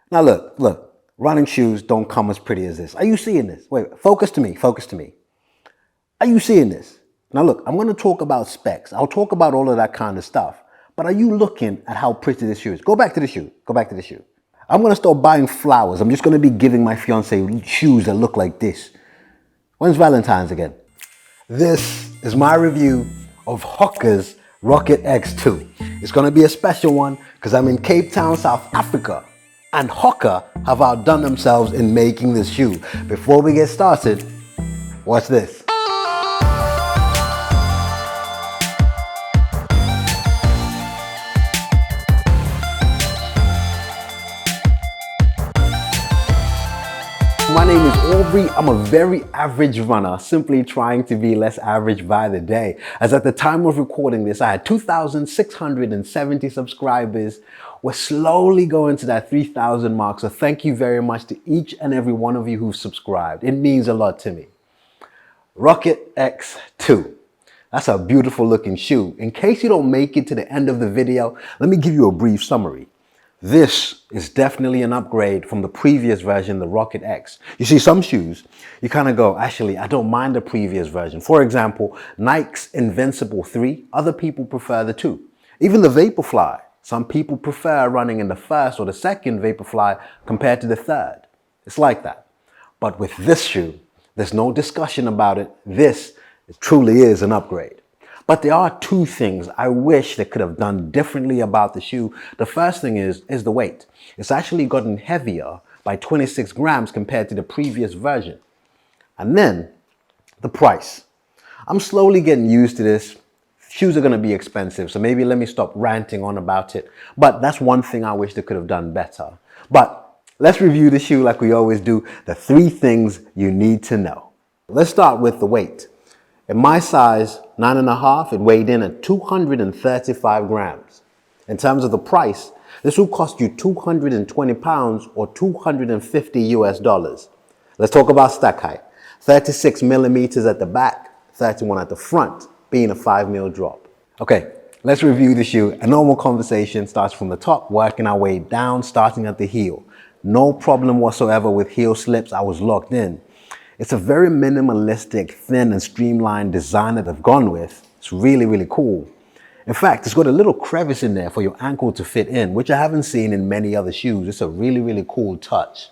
Now look, running shoes don't come as pretty as this. Are you seeing this? Wait, focus to me, focus to me. Are you seeing this? Now look, I'm going to talk about specs. I'll talk about all of that kind of stuff. But are you looking at how pretty this shoe is? Go back to the shoe. Go back to the shoe. I'm going to start buying flowers. I'm just going to be giving my fiance shoes that look like this. When's Valentine's again? This is my review of Hoka's Rocket X2. It's going to be a special one because I'm in Cape Town, South Africa. And Hoka have outdone themselves in making this shoe. Before we get started, watch this. My name is Aubrey. I'm a very average runner, simply trying to be less average by the day. As at the time of recording this, I had 2,670 subscribers. We're slowly going to that 3,000 mark, so thank you very much to each and every one of you who've subscribed. It means a lot to me. Rocket X2. That's a beautiful looking shoe. In case you don't make it to the end of the video, let me give you a brief summary. This is definitely an upgrade from the previous version, the Rocket X. You see, some shoes, you kind of go, actually, I don't mind the previous version. For example, Nike's Invincible 3, other people prefer the 2. Even the Vaporfly, some people prefer running in the first or the second Vaporfly compared to the third. It's like that. But with this shoe, there's no discussion about it. This truly is an upgrade. But there are two things I wish they could have done differently about the shoe. The first thing is the weight. It's actually gotten heavier by 26 grams compared to the previous version. And then the price. I'm slowly getting used to this. Shoes are going to be expensive, so maybe let me stop ranting on about it. But that's one thing I wish they could have done better. But let's review the shoe like we always do. The 3 things you need to know. Let's start with the weight. In my size, 9.5, it weighed in at 235 grams. In terms of the price, this will cost you 220 pounds or 250 US dollars. Let's talk about stack height. 36 millimeters at the back, 31 at the front, being a 5mm drop. Okay, let's review the shoe. A normal conversation starts from the top, working our way down, starting at the heel. No problem whatsoever with heel slips. I was locked in. It's a very minimalistic, thin and streamlined design that I've gone with. It's really, really cool. In fact, it's got a little crevice in there for your ankle to fit in, which I haven't seen in many other shoes. It's a really, really cool touch.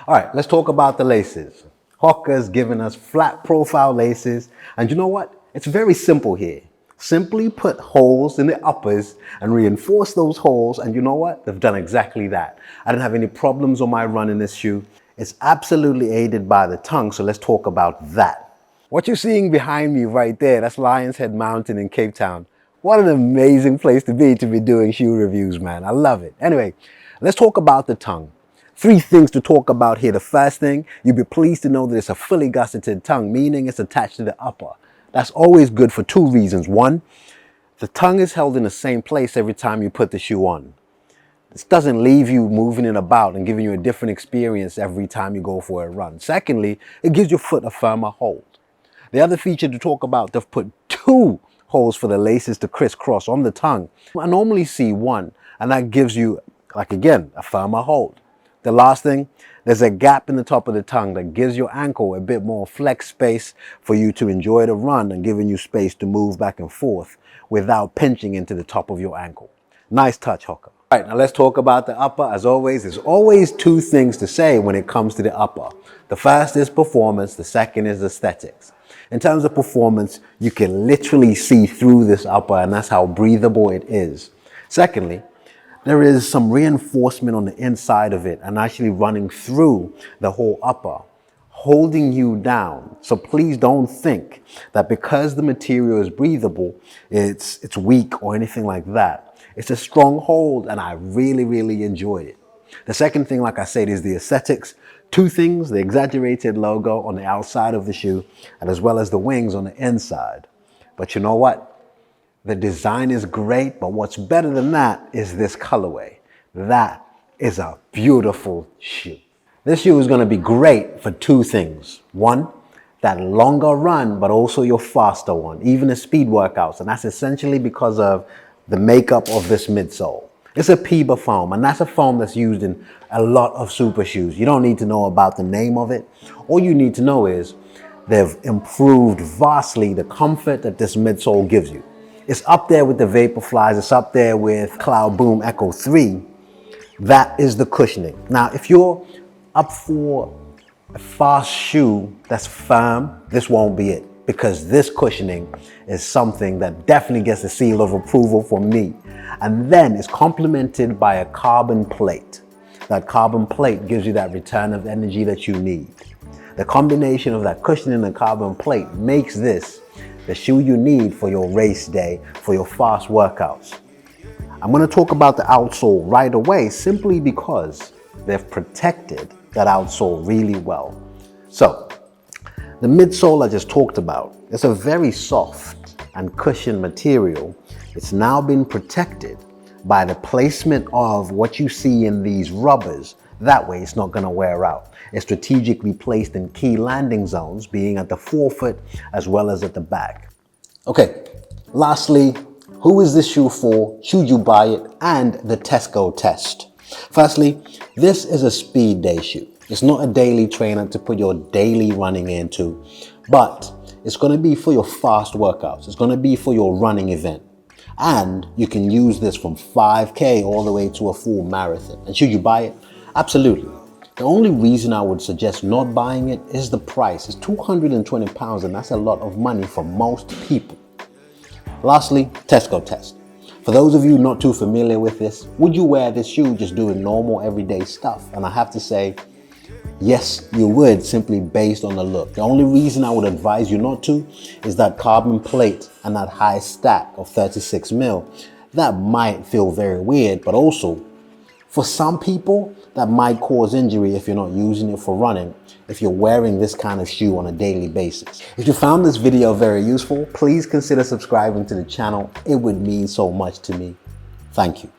All right, let's talk about the laces. Hoka's given us flat profile laces. And you know what? It's very simple here. Simply put holes in the uppers and reinforce those holes. And you know what? They've done exactly that. I didn't have any problems on my run in this shoe. It's absolutely aided by the tongue, so let's talk about that. What you're seeing behind me right there, that's Lion's Head Mountain in Cape Town. What an amazing place to be doing shoe reviews, man. I love it. Anyway, let's talk about the tongue. 3 things to talk about here. The first thing, you'll be pleased to know that it's a fully gusseted tongue, meaning it's attached to the upper. That's always good for 2 reasons. 1, the tongue is held in the same place every time you put the shoe on. This doesn't leave you moving it about and giving you a different experience every time you go for a run. Secondly, it gives your foot a firmer hold. The other feature to talk about, they've put 2 holes for the laces to crisscross on the tongue. I normally see 1, and that gives you, like again, a firmer hold. The last thing, there's a gap in the top of the tongue that gives your ankle a bit more flex space for you to enjoy the run and giving you space to move back and forth without pinching into the top of your ankle. Nice touch, Hoka. All right, now let's talk about the upper. As always, there's always 2 things to say when it comes to the upper. The first is performance, the second is aesthetics. In terms of performance, you can literally see through this upper, and that's how breathable it is. Secondly, there is some reinforcement on the inside of it and actually running through the whole upper, holding you down. So please don't think that because the material is breathable, it's weak or anything like that. It's a strong hold, and I really, really enjoyed it. The second thing, like I said, is the aesthetics. 2 things, the exaggerated logo on the outside of the shoe, and as well as the wings on the inside. But you know what? The design is great, but what's better than that is this colorway. That is a beautiful shoe. This shoe is going to be great for 2 things. 1, that longer run, but also your faster one, even the speed workouts. And that's essentially because of the makeup of this midsole. It's a PEBA foam, and that's a foam that's used in a lot of super shoes. You don't need to know about the name of it. All you need to know is they've improved vastly the comfort that this midsole gives you. It's up there with the Vaporflies. It's up there with Cloud Boom Echo 3. That is the cushioning. Now, if you're up for a fast shoe that's firm, this won't be it, because this cushioning is something that definitely gets the seal of approval for me. And then it's complemented by a carbon plate. That carbon plate gives you that return of energy that you need. The combination of that cushioning and carbon plate makes this the shoe you need for your race day, for your fast workouts. I'm going to talk about the outsole right away, simply because they've protected that outsole really well. So, the midsole I just talked about, it's a very soft and cushioned material. It's now been protected by the placement of what you see in these rubbers. That way it's not going to wear out. It's strategically placed in key landing zones, being at the forefoot as well as at the back. Okay, lastly, who is this shoe for? Should you buy it? And the Tesco test. Firstly, this is a speed day shoe. It's not a daily trainer to put your daily running into, but it's going to be for your fast workouts. It's going to be for your running event. And you can use this from 5K all the way to a full marathon. And should you buy it? Absolutely. The only reason I would suggest not buying it is the price. It's £220, and that's a lot of money for most people. Lastly, Tesco test. For those of you not too familiar with this, would you wear this shoe just doing normal everyday stuff? And I have to say, yes, you would, simply based on the look. The only reason I would advise you not to is that carbon plate and that high stack of 36 mil. That might feel very weird, but also for some people, that might cause injury if you're not using it for running, if you're wearing this kind of shoe on a daily basis. If you found this video very useful, please consider subscribing to the channel. It would mean so much to me. Thank you.